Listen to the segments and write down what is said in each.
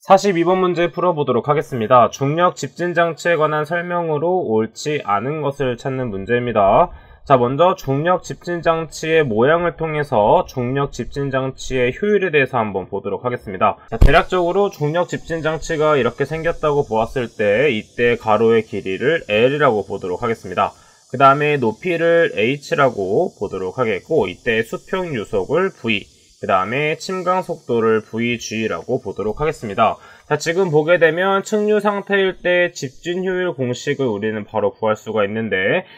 42번 문제 풀어보도록 하겠습니다. 중력 집진 장치에 관한 설명으로 옳지 않은 것을 찾는 문제입니다. 자, 먼저 중력 집진 장치의 모양을 통해서 중력 집진 장치의 효율에 대해서 한번 보도록 하겠습니다. 자, 대략적으로 중력 집진 장치가 이렇게 생겼다고 보았을 때 이때 가로의 길이를 L이라고 보도록 하겠습니다. 그 다음에 높이를 H라고 보도록 하겠고, 이때 수평 유속을 V, 그 다음에 침강 속도를 VG라고 보도록 하겠습니다. 자, 지금 보게 되면 측류 상태일 때 집진 효율 공식을 우리는 바로 구할 수가 있는데,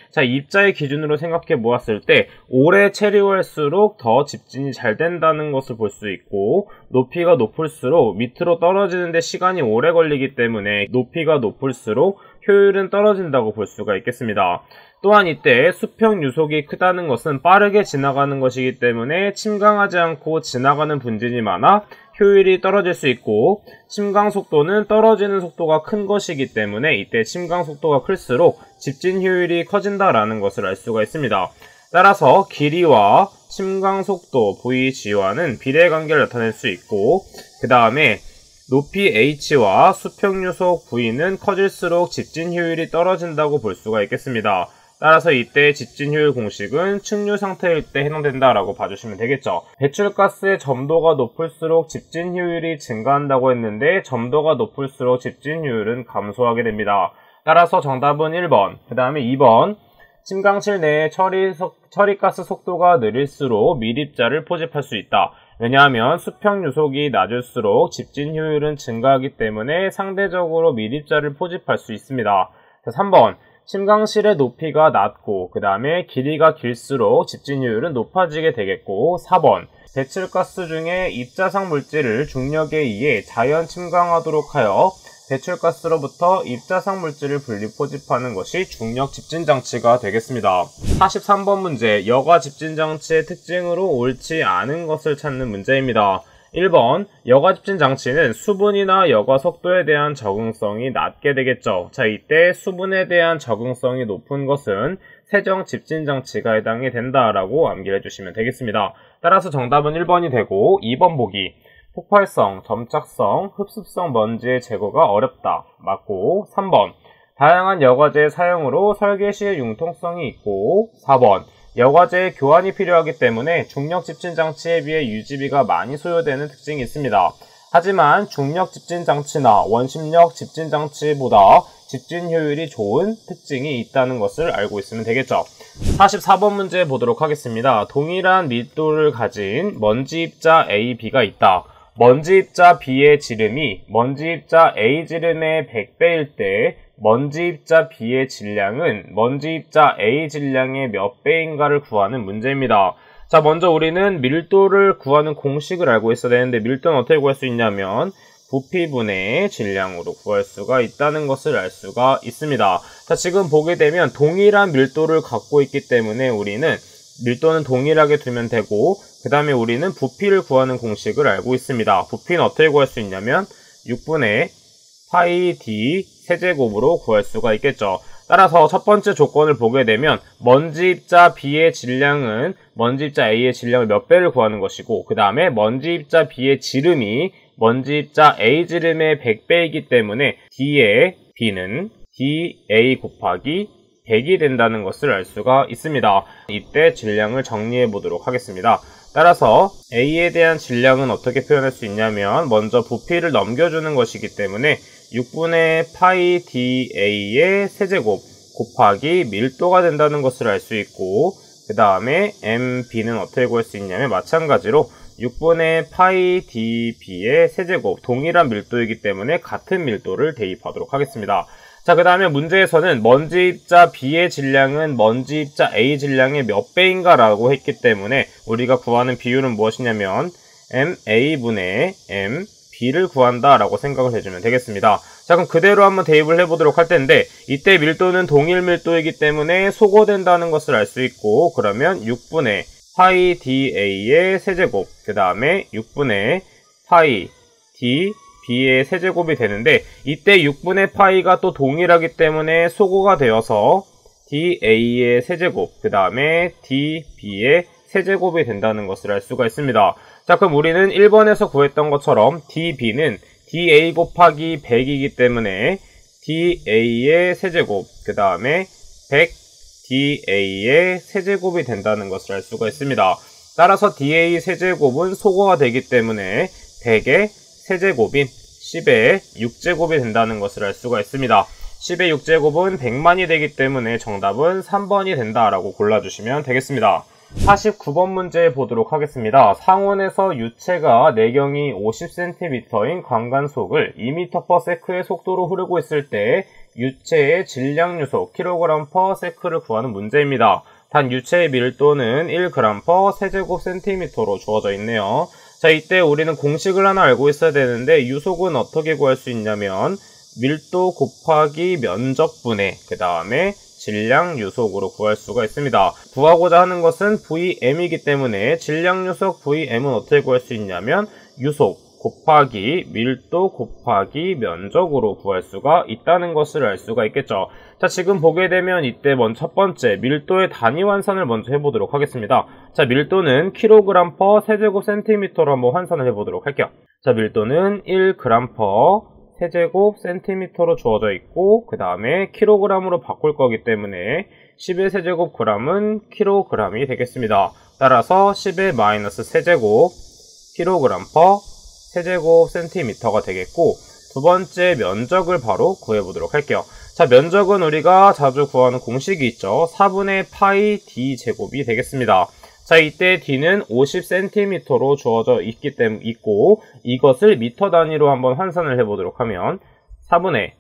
자, 입자의 기준으로 생각해 보았을 때 오래 체류할수록 더 집진이 잘 된다는 것을 볼 수 있고, 높이가 높을수록 밑으로 떨어지는데 시간이 오래 걸리기 때문에 높이가 높을수록 효율은 떨어진다고 볼 수가 있겠습니다. 또한 이때 수평 유속이 크다는 것은 빠르게 지나가는 것이기 때문에 침강하지 않고 지나가는 분진이 많아 효율이 떨어질 수 있고, 침강 속도는 떨어지는 속도가 큰 것이기 때문에 이때 침강 속도가 클수록 집진 효율이 커진다라는 것을 알 수가 있습니다. 따라서 길이와 침강 속도 VG와는 비례관계를 나타낼 수 있고, 그 다음에 높이 H와 수평 유속 V는 커질수록 집진 효율이 떨어진다고 볼 수가 있겠습니다. 따라서 이때 집진 효율 공식은 측류 상태일 때 해당된다라고 봐주시면 되겠죠. 배출가스의 점도가 높을수록 집진 효율이 증가한다고 했는데 점도가 높을수록 집진 효율은 감소하게 됩니다. 따라서 정답은 1번, 그 다음에 2번, 침강실 내에 처리가스 속도가 느릴수록 밀입자를 포집할 수 있다. 왜냐하면 수평 유속이 낮을수록 집진 효율은 증가하기 때문에 상대적으로 밀입자를 포집할 수 있습니다. 자, 3번, 침강실의 높이가 낮고 그 다음에 길이가 길수록 집진 효율은 높아지게 되겠고, 4번, 배출가스 중에 입자상 물질을 중력에 의해 자연 침강하도록 하여 배출가스로부터 입자상 물질을 분리 포집하는 것이 중력 집진 장치가 되겠습니다. 43번 문제, 여과 집진 장치의 특징으로 옳지 않은 것을 찾는 문제입니다. 1번, 여과 집진 장치는 수분이나 여과 속도에 대한 적응성이 낮게 되겠죠. 자, 이때 수분에 대한 적응성이 높은 것은 세정 집진 장치가 해당이 된다라고 암기를 해주시면 되겠습니다. 따라서 정답은 1번이 되고, 2번 보기, 폭발성, 점착성, 흡습성 먼지의 제거가 어렵다. 맞고, 3번, 다양한 여과제의 사용으로 설계 시의 융통성이 있고, 4번, 여과제의 교환이 필요하기 때문에 중력 집진 장치에 비해 유지비가 많이 소요되는 특징이 있습니다. 하지만 중력 집진 장치나 원심력 집진 장치보다 집진 효율이 좋은 특징이 있다는 것을 알고 있으면 되겠죠. 44번 문제 보도록 하겠습니다. 동일한 밀도를 가진 먼지 입자 A, B가 있다. 먼지 입자 B의 지름이 먼지 입자 A 지름의 100배일 때 먼지 입자 B의 질량은 먼지 입자 A 질량의 몇 배인가를 구하는 문제입니다. 자, 먼저 우리는 밀도를 구하는 공식을 알고 있어야 되는데, 밀도는 어떻게 구할 수 있냐면 부피분의 질량으로 구할 수가 있다는 것을 알 수가 있습니다. 자, 지금 보게 되면 동일한 밀도를 갖고 있기 때문에 우리는 밀도는 동일하게 두면 되고, 그 다음에 우리는 부피를 구하는 공식을 알고 있습니다. 부피는 어떻게 구할 수 있냐면 6분의 파이 d 세제곱으로 구할 수가 있겠죠. 따라서 첫 번째 조건을 보게 되면 먼지 입자 B의 질량은 먼지 입자 A의 질량을 몇 배를 구하는 것이고, 그 다음에 먼지 입자 B의 지름이 먼지 입자 A 지름의 100배이기 때문에 D의 B는 dA 곱하기 100이 된다는 것을 알 수가 있습니다. 이때 질량을 정리해 보도록 하겠습니다. 따라서 A에 대한 질량은 어떻게 표현할 수 있냐면 먼저 부피를 넘겨주는 것이기 때문에 6분의 파이 dA의 세제곱 곱하기 밀도가 된다는 것을 알 수 있고, 그 다음에 MB는 어떻게 구할 수 있냐면 마찬가지로 6분의 파이 dB의 세제곱, 동일한 밀도이기 때문에 같은 밀도를 대입하도록 하겠습니다. 자, 그 다음에 문제에서는 먼지 입자 B의 질량은 먼지 입자 A 질량의 몇 배인가 라고 했기 때문에 우리가 구하는 비율은 무엇이냐면 MA분의 MB를 구한다 라고 생각을 해주면 되겠습니다. 자, 그럼 그대로 한번 대입을 해보도록 할 텐데, 이때 밀도는 동일 밀도이기 때문에 소거된다는 것을 알 수 있고, 그러면 6분의 파이 dA의 세제곱, 그 다음에 6분의 파이 d B의 세제곱이 되는데, 이때 6분의 파이가 또 동일하기 때문에 소거가 되어서 dA의 세제곱, 그 다음에 dB의 세제곱이 된다는 것을 알 수가 있습니다. 자, 그럼 우리는 1번에서 구했던 것처럼 dB는 dA 곱하기 100이기 때문에 dA의 세제곱, 그 다음에 100dA의 세제곱이 된다는 것을 알 수가 있습니다. 따라서 dA 세제곱은 소거가 되기 때문에 100의 세제곱인 10의 6제곱이 된다는 것을 알 수가 있습니다. 10의 6제곱은 100만이 되기 때문에 정답은 3번이 된다라고 골라주시면 되겠습니다. 49번 문제 보도록 하겠습니다. 상온에서 유체가 내경이 50cm인 관관속을 2m/s의 속도로 흐르고 있을 때 유체의 질량 유속 kg/s를 구하는 문제입니다. 단 유체의 밀도는 1g/세제곱cm로 주어져 있네요. 자, 이때 우리는 공식을 하나 알고 있어야 되는데 유속은 어떻게 구할 수 있냐면 밀도 곱하기 면적분의 그 다음에 질량 유속으로 구할 수가 있습니다. 구하고자 하는 것은 Vm이기 때문에 질량 유속 Vm은 어떻게 구할 수 있냐면 유속 곱하기 밀도 곱하기 면적으로 구할 수가 있다는 것을 알 수가 있겠죠. 자, 지금 보게 되면 이때 첫 번째 밀도의 단위 환산을 먼저 해보도록 하겠습니다. 자, 밀도는 kg/세제곱cm로 한번 환산을 해보도록 할게요. 자, 밀도는 1g/세제곱cm로 주어져 있고 그 다음에 kg으로 바꿀 거기 때문에 10의 세제곱 g은 kg이 되겠습니다. 따라서 10의 마이너스 세제곱 kg/세제곱cm가 되겠고 두 번째 면적을 바로 구해보도록 할게요. 자, 면적은 우리가 자주 구하는 공식이 있죠. 4분의 파이 d 제곱이 되겠습니다. 자, 이때 d는 50cm로 주어져 있고 이것을 미터 단위로 한번 환산을 해보도록 하면 4분의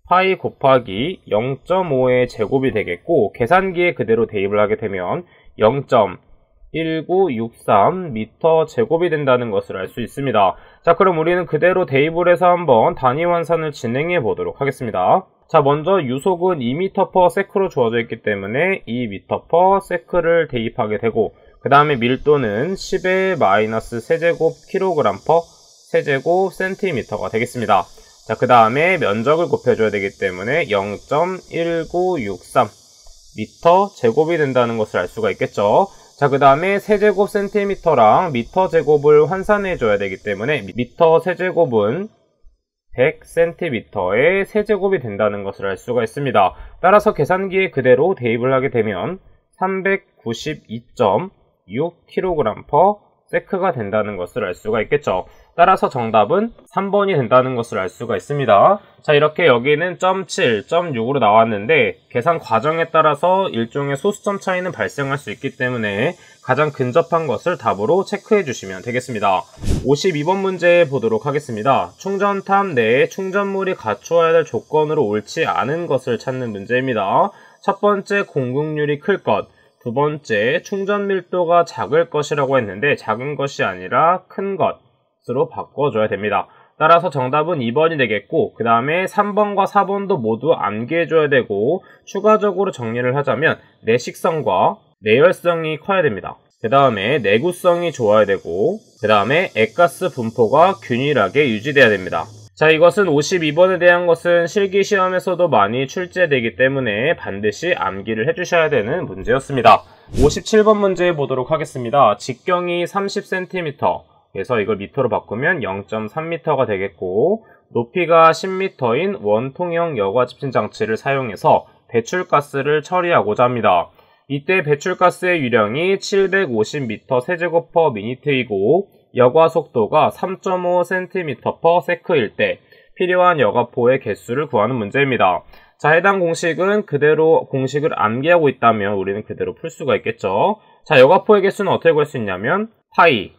파이 곱하기 0.5의 제곱이 되겠고 계산기에 그대로 대입을 하게 되면 0.1963m 제곱이 된다는 것을 알 수 있습니다. 자, 그럼 우리는 그대로 대입을 해서 한번 단위 환산을 진행해 보도록 하겠습니다. 자, 먼저 유속은 2m/s로 주어져 있기 때문에 2m/s를 대입하게 되고 그 다음에 밀도는 10의 마이너스 세제곱 kg/세제곱cm가 되겠습니다. 자, 그 다음에 면적을 곱해줘야 되기 때문에 0.1963m 제곱이 된다는 것을 알 수가 있겠죠. 자, 그 다음에 세제곱cm랑 미터 제곱을 환산해줘야 되기 때문에 미터 세제곱은 100cm의 세제곱이 된다는 것을 알 수가 있습니다. 따라서 계산기에 그대로 대입을 하게 되면 392.6kg/s가 된다는 것을 알 수가 있겠죠. 따라서 정답은 3번이 된다는 것을 알 수가 있습니다. 자, 이렇게 여기는 0.7, 0.6으로 나왔는데 계산 과정에 따라서 일종의 소수점 차이는 발생할 수 있기 때문에 가장 근접한 것을 답으로 체크해 주시면 되겠습니다. 52번 문제 보도록 하겠습니다. 충전탑 내에 충전물이 갖추어야 될 조건으로 옳지 않은 것을 찾는 문제입니다. 첫 번째, 공급률이 클 것. 두 번째, 충전 밀도가 작을 것이라고 했는데 작은 것이 아니라 큰 것으로 바꿔줘야 됩니다. 따라서 정답은 2번이 되겠고 그 다음에 3번과 4번도 모두 암기해줘야 되고 추가적으로 정리를 하자면 내식성과 내열성이 커야 됩니다. 그 다음에 내구성이 좋아야 되고 그 다음에 액가스 분포가 균일하게 유지돼야 됩니다. 자, 이것은 52번에 대한 것은 실기시험에서도 많이 출제되기 때문에 반드시 암기를 해주셔야 되는 문제였습니다. 57번 문제 보도록 하겠습니다. 직경이 30cm, 그래서 이걸 미터로 바꾸면 0.3m가 되겠고 높이가 10m인 원통형 여과 집진 장치를 사용해서 배출가스를 처리하고자 합니다. 이때 배출가스의 유량이 750m 세제곱/미니트이고 여과 속도가 3.5cm/s일 때 필요한 여과포의 개수를 구하는 문제입니다. 자, 해당 공식은 그대로 공식을 암기하고 있다면 우리는 그대로 풀 수가 있겠죠. 자, 여과포의 개수는 어떻게 구할 수 있냐면 파이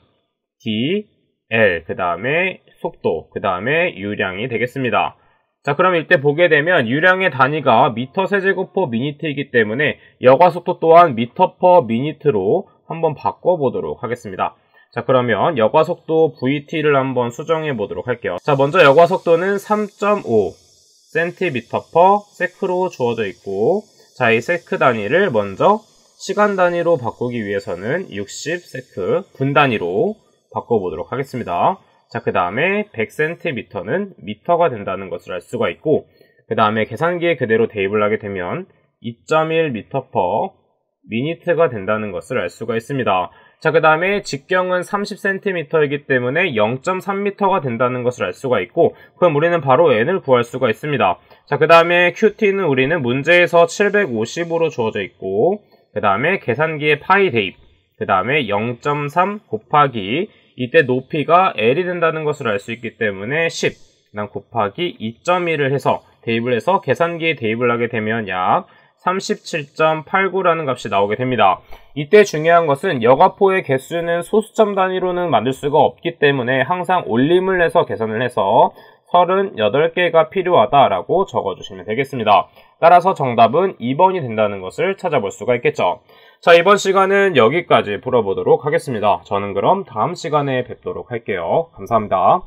d l 그 다음에 속도 그 다음에 유량이 되겠습니다. 자, 그럼 이때 보게 되면 유량의 단위가 미터 세제곱/미니트이기 때문에 여과속도 또한 미터/미니트로 한번 바꿔보도록 하겠습니다. 자, 그러면 여과속도 VT를 한번 수정해 보도록 할게요. 자, 먼저 여과속도는 3.5cm/s로 주어져 있고 자, 이 세크 단위를 먼저 시간 단위로 바꾸기 위해서는 60세크 분 단위로 바꿔보도록 하겠습니다. 자, 그 다음에 100cm는 미터가 된다는 것을 알 수가 있고 그 다음에 계산기에 그대로 대입을 하게 되면 2.1m/min가 된다는 것을 알 수가 있습니다. 자, 그 다음에 직경은 30cm이기 때문에 0.3m가 된다는 것을 알 수가 있고, 그럼 우리는 바로 n을 구할 수가 있습니다. 자, 그 다음에 qt는 우리는 문제에서 750으로 주어져 있고, 그 다음에 계산기에 파이 대입, 그 다음에 0.3 곱하기 이때 높이가 L이 된다는 것을 알 수 있기 때문에 10, 그 다음 곱하기 2.1을 해서 대입을 해서 계산기에 대입을 하게 되면 약 37.89라는 값이 나오게 됩니다. 이때 중요한 것은 여과포의 개수는 소수점 단위로는 만들 수가 없기 때문에 항상 올림을 해서 계산을 해서 38개가 필요하다라고 적어주시면 되겠습니다. 따라서 정답은 2번이 된다는 것을 찾아볼 수가 있겠죠. 자, 이번 시간은 여기까지 풀어보도록 하겠습니다. 저는 그럼 다음 시간에 뵙도록 할게요. 감사합니다.